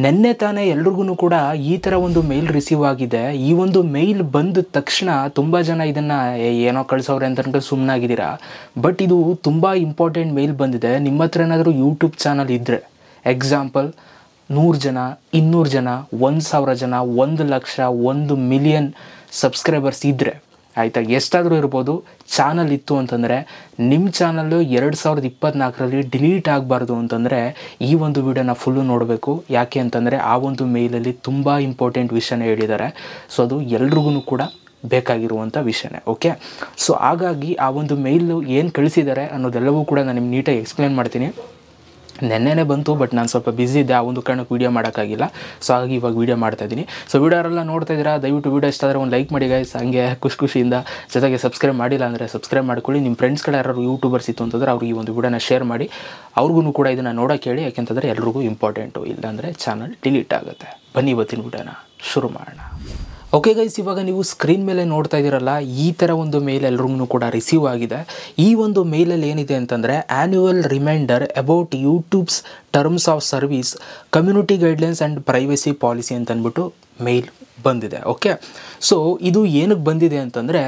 ನೆನ್ನೆ ತಾನೇ ಎಲ್ರಿಗೂ ಕೂಡ ಈ ಥರ ಒಂದು ಮೇಲ್ ರಿಸೀವ್ ಆಗಿದೆ. ಈ ಒಂದು ಮೇಲ್ ಬಂದ ತಕ್ಷಣ ತುಂಬ ಜನ ಇದನ್ನು ಏನೋ ಕಳಿಸೋರೆ ಅಂತ ಅನ್ಕೊಂಡು ಸುಮ್ಮನಾಗಿದ್ದೀರಾ. ಬಟ್ ಇದು ತುಂಬ ಇಂಪಾರ್ಟೆಂಟ್ ಮೇಲ್ ಬಂದಿದೆ. ನಿಮ್ಮ ಹತ್ರ ಏನಾದರೂ ಯೂಟ್ಯೂಬ್ ಚಾನಲ್ ಇದ್ದರೆ, ಎಕ್ಸಾಂಪಲ್ 100 ಜನ, 200 ಜನ, 1000 ಜನ, 1 ಲಕ್ಷ, 1 ಮಿಲಿಯನ್ ಸಬ್ಸ್ಕ್ರೈಬರ್ಸ್ ಇದ್ದರೆ, ಆಯಿತಾ, ಎಷ್ಟಾದರೂ ಇರ್ಬೋದು, ಚಾನಲ್ ಇತ್ತು ಅಂತಂದರೆ ನಿಮ್ಮ ಚಾನಲ್ಲು 2024ರಲ್ಲಿ ಡಿಲೀಟ್ ಆಗಬಾರ್ದು ಅಂತಂದರೆ ಈ ಒಂದು ವಿಡಿಯೋನ ಫುಲ್ಲು ನೋಡಬೇಕು. ಯಾಕೆ ಅಂತಂದರೆ ಆ ಒಂದು ಮೇಲಲ್ಲಿ ತುಂಬ ಇಂಪಾರ್ಟೆಂಟ್ ವಿಷಯನ ಹೇಳಿದ್ದಾರೆ. ಸೊ ಅದು ಎಲ್ರಿಗೂ ಕೂಡ ಬೇಕಾಗಿರುವಂಥ ವಿಷಯನೇ. ಓಕೆ, ಸೊ ಹಾಗಾಗಿ ಆ ಒಂದು ಮೇಲು ಏನು ಕಳಿಸಿದ್ದಾರೆ ಅನ್ನೋದೆಲ್ಲವೂ ಕೂಡ ನಾನು ನಿಮ್ಗೆ ನೀಟಾಗಿ ಎಕ್ಸ್ಪ್ಲೇನ್ ಮಾಡ್ತೀನಿ. ನೆನ್ನೆನೇ ಬಂತು, ಬಟ್ ನಾನು ಸ್ವಲ್ಪ ಬ್ಯುಸಿ ಇದ್ದೆ, ಆ ಒಂದು ಕಾರಣಕ್ಕೆ ವೀಡಿಯೋ ಮಾಡೋಕ್ಕಾಗಿಲ್ಲ. ಸೊ ಹಾಗಾಗಿ ಇವಾಗ ವೀಡಿಯೋ ಮಾಡ್ತಾಯಿದ್ದೀನಿ. ಸೊ ವೀಡಿಯೋರೆಲ್ಲ ನೋಡ್ತಾ ಇದ್ದೀರಾ, ದಯವಿಟ್ಟು ವೀಡಿಯೋ ಇಷ್ಟ ಆದರೆ ಒಂದು ಲೈಕ್ ಮಾಡಿ ಗೈಸ್. ಹಂಗೆ ಖುಷಿಯಿಂದ ಜೊತೆಗೆ ಸಬ್ಸ್ಕ್ರೈಬ್ ಮಾಡಿಲ್ಲ ಅಂದರೆ ಸಬ್ಸ್ಕ್ರೈಬ್ ಮಾಡ್ಕೊಳ್ಳಿ. ನಿಮ್ಮ ಫ್ರೆಂಡ್ಸ್ಗಳು ಯಾರು ಯೂಟ್ಯೂಬರ್ಸ್ ಇತ್ತು ಅಂತಂದರೆ ಅವ್ರಿಗೆ ಈ ಒಂದು ವೀಡಿಯೋನ ಶೇರ್ ಮಾಡಿ, ಅವ್ರಿಗೂ ಕೂಡ ಇದನ್ನು ನೋಡೋಕೆ ಹೇಳಿ. ಯಾಕೆಂತಂದರೆ ಎಲ್ರಿಗೂ ಇಂಪಾರ್ಟೆಂಟು, ಇಲ್ಲಾಂದರೆ ಚಾನಲ್ ಡಿಲೀಟ್ ಆಗುತ್ತೆ. ಬನ್ನಿ ಇವತ್ತಿನ ವೀಡಿಯೋನ ಶುರು ಮಾಡೋಣ. ಓಕೆ ಗೈಸ್, ಇವಾಗ ನೀವು ಸ್ಕ್ರೀನ್ ಮೇಲೆ ನೋಡ್ತಾ ಇದ್ದೀರಲ್ಲ, ಈ ಥರ ಒಂದು ಮೇಲ್ ಎಲ್ರಿಗೂ ಕೂಡ ರಿಸೀವ್ ಆಗಿದೆ. ಈ ಒಂದು ಮೇಲಲ್ಲಿ ಏನಿದೆ ಅಂತಂದರೆ annual reminder about YouTube's terms of service, community guidelines and privacy policy ಅಂತ ಅಂದ್ಬಿಟ್ಟು ಮೇಲ್ ಬಂದಿದೆ. ಓಕೆ, ಸೊ ಇದು ಏನಕ್ಕೆ ಬಂದಿದೆ ಅಂತಂದರೆ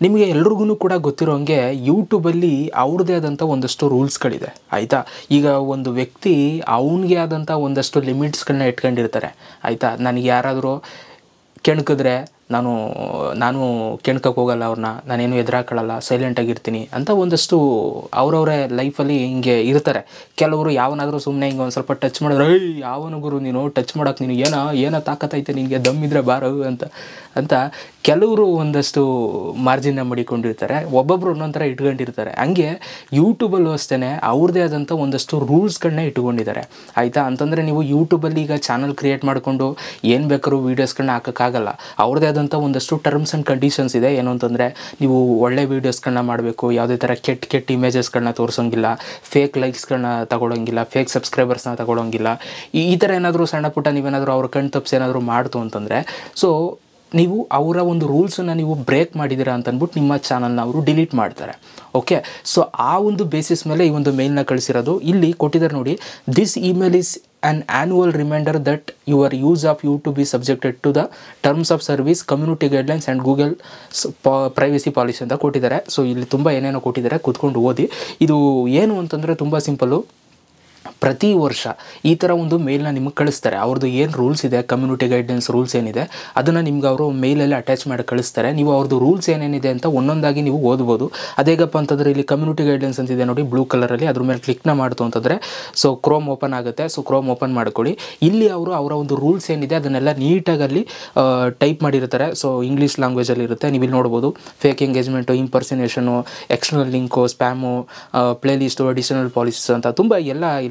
ನಿಮಗೆ ಎಲ್ರಿಗೂ ಕೂಡ ಗೊತ್ತಿರೋ ಹಂಗೆ ಯೂಟ್ಯೂಬಲ್ಲಿ ಅವ್ರದ್ದೇ ಆದಂಥ ಒಂದಷ್ಟು ರೂಲ್ಸ್ಗಳಿದೆ. ಆಯಿತಾ, ಈಗ ಒಂದು ವ್ಯಕ್ತಿ ಅವನಿಗೆ ಆದಂಥ ಒಂದಷ್ಟು ಲಿಮಿಟ್ಸ್ಗಳನ್ನ ಇಟ್ಕೊಂಡಿರ್ತಾರೆ. ಆಯಿತಾ, ನನಗೆ ಯಾರಾದರೂ ಕೆಣಕಿದ್ರೆ ನಾನು ಕೆಣ್ಕಕ್ಕೆ ಹೋಗಲ್ಲ, ಅವ್ರನ್ನ ನಾನೇನು ಎದುರಾಕೊಳ್ಳಲ್ಲ, ಸೈಲೆಂಟಾಗಿರ್ತೀನಿ ಅಂತ ಒಂದಷ್ಟು ಅವರವರೇ ಲೈಫಲ್ಲಿ ಹಿಂಗೆ ಇರ್ತಾರೆ. ಕೆಲವರು ಯಾವನಾದರೂ ಸುಮ್ಮನೆ ಹಿಂಗೆ ಒಂದು ಸ್ವಲ್ಪ ಟಚ್ ಮಾಡಿದ್ರೆ, ಯಾವನು ಗುರು ನೀನು ಟಚ್ ಮಾಡೋಕ್ಕೆ, ನೀನು ಏನೋ ತಾಕತ್ತೈತೆ ನಿನಗೆ, ದಮ್ಮಿದ್ರೆ ಬಾರೋ ಅಂತ ಕೆಲವರು ಒಂದಷ್ಟು ಮಾರ್ಜಿನ್ನ ಮಾಡಿಕೊಂಡಿರ್ತಾರೆ. ಒಬ್ಬೊಬ್ಬರು ಒಂದೊಂಥರ ಇಟ್ಕೊಂಡಿರ್ತಾರೆ. ಹಂಗೆ ಯೂಟ್ಯೂಬಲ್ಲೂ ಅಷ್ಟೇ ಅವ್ರದ್ದೇ ಆದಂಥ ಒಂದಷ್ಟು ರೂಲ್ಸ್ಗಳನ್ನ ಇಟ್ಕೊಂಡಿದ್ದಾರೆ. ಆಯಿತಾ, ಅಂತಂದರೆ ನೀವು ಯೂಟ್ಯೂಬಲ್ಲಿ ಈಗ ಚಾನಲ್ ಕ್ರಿಯೇಟ್ ಮಾಡಿಕೊಂಡು ಏನು ಬೇಕಾದ್ರೂ ವೀಡಿಯೋಸ್ಗಳನ್ನ ಹಾಕೋಕ್ಕಾಗಲ್ಲ. ಅವ್ರದ್ದೇ ಆದಂಥ ಒಂದಷ್ಟು ಟರ್ಮ್ಸ್ ಆ್ಯಂಡ್ ಕಂಡೀಷನ್ಸ್ ಇದೆ. ಏನು ಅಂತಂದರೆ ನೀವು ಒಳ್ಳೆ ವೀಡಿಯೋಸ್ಗಳನ್ನ ಮಾಡಬೇಕು, ಯಾವುದೇ ಥರ ಕೆಟ್ಟ ಇಮೇಜಸ್ಗಳನ್ನ ತೋರಿಸೋಂಗಿಲ್ಲ, ಫೇಕ್ ಲೈಕ್ಸ್ಗಳನ್ನ ತಗೊಳ್ಳೋಂಗಿಲ್ಲ, ಫೇಕ್ ಸಬ್ಸ್ಕ್ರೈಬರ್ಸ್ನ ತಗೊಳ್ಳೋಂಗಿಲ್ಲ. ಈ ಥರ ಏನಾದರೂ ಸಣ್ಣ ಪುಟ್ಟ ನೀವೇನಾದರೂ ಅವ್ರ ಕಣ್ಣು ತಪ್ಪಿಸಿ ಏನಾದರೂ ಮಾಡ್ತು ಅಂತಂದರೆ, ಸೊ ನೀವು ಅವರ ಒಂದು ರೂಲ್ಸನ್ನು ನೀವು ಬ್ರೇಕ್ ಮಾಡಿದ್ದೀರಾ ಅಂತಂದ್ಬಿಟ್ಟು ನಿಮ್ಮ ಚಾನಲ್ನ ಅವರು ಡಿಲೀಟ್ ಮಾಡ್ತಾರೆ. ಓಕೆ, ಸೊ ಆ ಒಂದು ಬೇಸಿಸ್ ಮೇಲೆ ಈ ಒಂದು ಮೇಲ್ನ ಕಳಿಸಿರೋದು. ಇಲ್ಲಿ ಕೊಟ್ಟಿದ್ದಾರೆ ನೋಡಿ, this email is an annual reminder that your use of YouTube is subjected to the terms of service, community guidelines and Google privacy policy ಅಂತ ಕೊಟ್ಟಿದ್ದಾರೆ. ಸೊ ಇಲ್ಲಿ ತುಂಬ ಏನೇನೋ ಕೊಟ್ಟಿದ್ದಾರೆ, ಕೂತ್ಕೊಂಡು ಓದಿ. ಇದು ಏನು ಅಂತಂದರೆ ತುಂಬ ಸಿಂಪಲ್ಲು. ಪ್ರತಿ ವರ್ಷ ಈ ಥರ ಒಂದು ಮೇಲ್ನ ನಿಮಗೆ ಕಳಿಸ್ತಾರೆ. ಅವ್ರದ್ದು ಏನು ರೂಲ್ಸ್ ಇದೆ, ಕಮ್ಯುನಿಟಿ ಗೈಡ್ಲೈನ್ಸ್ ರೂಲ್ಸ್ ಏನಿದೆ, ಅದನ್ನು ನಿಮ್ಗೆ ಅವರು ಮೇಲಲ್ಲಿ ಅಟ್ಯಾಚ್ ಮಾಡಿ ಕಳಿಸ್ತಾರೆ. ನೀವು ಅವ್ರದ್ದು ರೂಲ್ಸ್ ಏನೇನಿದೆ ಅಂತ ಒಂದೊಂದಾಗಿ ನೀವು ಓದ್ಬೋದು. ಅದೇಗಪ್ಪ ಅಂತಂದರೆ ಇಲ್ಲಿ ಕಮ್ಯುನಿಟಿ ಗೈಡ್ಲೈನ್ಸ್ ಅಂತಿದೆ ನೋಡಿ ಬ್ಲೂ ಕಲರಲ್ಲಿ, ಅದ್ರ ಮೇಲೆ ಕ್ಲಿಕ್ನ ಮಾಡ್ತು ಅಂತಂದರೆ ಸೊ ಕ್ರೋಮ್ ಓಪನ್ ಆಗುತ್ತೆ. ಸೊ ಕ್ರೋಮ್ ಓಪನ್ ಮಾಡ್ಕೊಳ್ಳಿ. ಇಲ್ಲಿ ಅವರ ಒಂದು ರೂಲ್ಸ್ ಏನಿದೆ ಅದನ್ನೆಲ್ಲ ನೀಟಾಗಿ ಅಲ್ಲಿ ಟೈಪ್ ಮಾಡಿರ್ತಾರೆ. ಸೊ ಇಂಗ್ಲೀಷ್ ಲ್ಯಾಂಗ್ವೇಜಲ್ಲಿ ಇರುತ್ತೆ. ನೀವು ಇಲ್ಲಿ ನೋಡ್ಬೋದು, fake engagement, impersonation, external link, spam, play list, additional policies ಅಂತ ತುಂಬ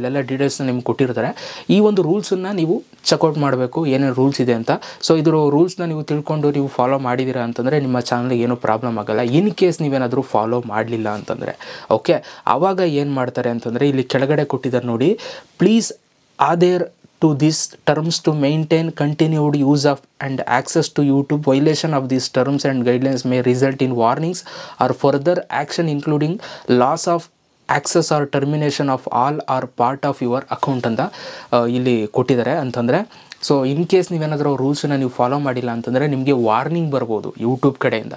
ಇಲ್ಲೆಲ್ಲ ಡೀಟೇಲ್ಸ್ನ ನಿಮ್ಗೆ ಕೊಟ್ಟಿರ್ತಾರೆ. ಈ ಒಂದು ರೂಲ್ಸನ್ನು ನೀವು ಚೆಕ್ಔಟ್ ಮಾಡಬೇಕು, ಏನೇನು ರೂಲ್ಸ್ ಇದೆ ಅಂತ. ಸೊ ಇದ್ರ ರೂಲ್ಸ್ನ ನೀವು ತಿಳ್ಕೊಂಡು ನೀವು ಫಾಲೋ ಮಾಡಿದ್ದೀರಾ ಅಂತಂದರೆ ನಿಮ್ಮ ಚಾನಲ್ಗೆ ಏನೂ ಪ್ರಾಬ್ಲಮ್ ಆಗೋಲ್ಲ. ಇನ್ ಕೇಸ್ ನೀವೇನಾದರೂ ಫಾಲೋ ಮಾಡಲಿಲ್ಲ ಅಂತಂದರೆ, ಓಕೆ, ಆವಾಗ ಏನು ಮಾಡ್ತಾರೆ ಅಂತಂದರೆ ಇಲ್ಲಿ ಕೆಳಗಡೆ ಕೊಟ್ಟಿದ್ದಾರೆ ನೋಡಿ, please ಆದೇರ್ to these terms to maintain continued use of and access to YouTube. Violation of these terms and guidelines may result in warnings or further action including loss of access or termination of all or part of your account ಅಂತ ಇಲ್ಲಿ ಕೊಟ್ಟಿದ್ದಾರೆ. ಅಂತಂದರೆ so in case ನೀವೇನಾದರೂ ರೂಲ್ಸನ್ನು ನೀವು follow ಮಾಡಿಲ್ಲ ಅಂತಂದರೆ ನಿಮಗೆ warning ಬರ್ಬೋದು ಯೂಟ್ಯೂಬ್ ಕಡೆಯಿಂದ.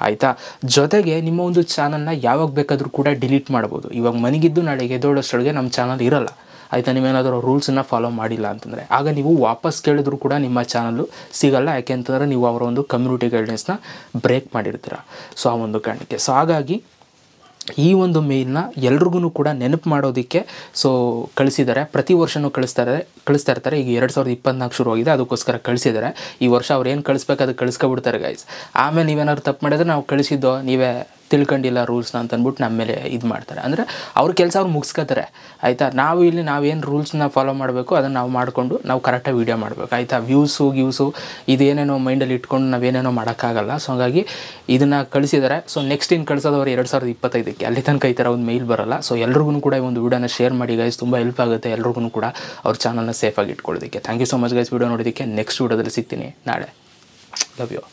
ಆಯಿತಾ, ಜೊತೆಗೆ ನಿಮ್ಮ ಒಂದು ಚಾನಲ್ನ ಯಾವಾಗ ಬೇಕಾದರೂ ಕೂಡ ಡಿಲೀಟ್ ಮಾಡ್ಬೋದು. ಇವಾಗ ಮನೆಗಿದ್ದು ನಾಳೆಗೆ ಎದ್ದೋಳೋಷ್ಟೊಳಗೆ ನಮ್ಮ ಚಾನಲ್ ಇರೋಲ್ಲ. ಆಯಿತಾ, ನೀವೇನಾದರೂ ರೂಲ್ಸನ್ನು ಫಾಲೋ ಮಾಡಿಲ್ಲ ಅಂತಂದರೆ ಆಗ ನೀವು ವಾಪಸ್ ಕೇಳಿದ್ರು ಕೂಡ ನಿಮ್ಮ ಚಾನಲ್ಲು ಸಿಗೋಲ್ಲ. ಯಾಕೆ ಅಂತಂದರೆ ನೀವು ಅವರ ಒಂದು ಕಮ್ಯುನಿಟಿ ಗೈಡ್ಲೈನ್ಸ್ನ ಬ್ರೇಕ್ ಮಾಡಿರ್ತೀರ. ಸೊ ಆ ಒಂದು ಕಾರಣಕ್ಕೆ. ಸೊ ಹಾಗಾಗಿ ಈ ಒಂದು ಮೇಲ್ನ ಎಲ್ರಿಗೂ ಕೂಡ ನೆನಪು ಮಾಡೋದಕ್ಕೆ ಸೊ ಕಳಿಸಿದ್ದಾರೆ. ಪ್ರತಿ ವರ್ಷವೂ ಕಳಿಸ್ತಾ ಇರ್ತಾರೆ. ಈಗ 2024 ಶುರುವಾಗಿದೆ, ಅದಕ್ಕೋಸ್ಕರ ಕಳಿಸಿದ್ದಾರೆ. ಈ ವರ್ಷ ಅವ್ರು ಏನು ಕಳಿಸ್ಬೇಕು ಅದು ಕಳಿಸ್ಕೊಬಿಡ್ತಾರೆ ಗೈಸ್. ಆಮೇಲೆ ನೀವೇನಾದ್ರು ತಪ್ಪು ಮಾಡಿದ್ರೆ ನಾವು ಕಳಿಸಿದ್ದೋ ನೀವೇ ತಿಳ್ಕೊಂಡಿಲ್ಲ ರೂಲ್ಸ್ನ ಅಂತ ಅಂದ್ಬಿಟ್ಟು ನಮ್ಮ ಮೇಲೆ ಇದು ಮಾಡ್ತಾರೆ. ಅಂದರೆ ಅವ್ರ ಕೆಲಸ ಅವ್ರು ಮುಗಿಸ್ಕೋತಾರೆ. ಆಯಿತಾ, ನಾವೇನು ರೂಲ್ಸ್ನ ಫಾಲೋ ಮಾಡಬೇಕು ಅದನ್ನು ನಾವು ಮಾಡಿಕೊಂಡು ನಾವು ಕರೆಕ್ಟಾಗಿ ವೀಡಿಯೋ ಮಾಡಬೇಕು. ಆಯಿತಾ, ವ್ಯೂಸು ಇದೇನೇನೋ ಮೈಂಡಲ್ಲಿ ಇಟ್ಕೊಂಡು ನಾವೇನೇನೋ ಮಾಡೋಕ್ಕಾಗಲ್ಲ. ಸೊ ಹಾಗಾಗಿ ಇದನ್ನು ಕಳಿಸಿದ್ದಾರೆ. ಸೊ ನೆಕ್ಸ್ಟ್ ಇನ್ನು ಕಳಿಸೋದವ್ರು 2025ಕ್ಕೆ, ಅಲ್ಲಿ ತನಕ ಈ ಥರ ಒಂದು ಮೇಲ್ ಬರೋಲ್ಲ. ಸೊ ಎಲ್ರಿಗೂ ಕೂಡ ಈ ಒಂದು ವೀಡಿಯೋನ ಶೇರ್ ಮಾಡಿ ಗೈಸ್, ತುಂಬ ಹೆಲ್ಪ್ ಆಗುತ್ತೆ ಎಲ್ರಿಗೂ ಕೂಡ ಅವ್ರ ಚಾನಲ್ನ ಸೇಫಾಗಿ ಇಟ್ಕೊಳ್ಳೋದಕ್ಕೆ. Thank you so much guys video ನೋಡೋದಕ್ಕೆ. ನೆಕ್ಸ್ಟ್ ವೀಡಿಯೋದಲ್ಲಿ ಸಿಗ್ತೀನಿ ನಾಳೆ. Love you.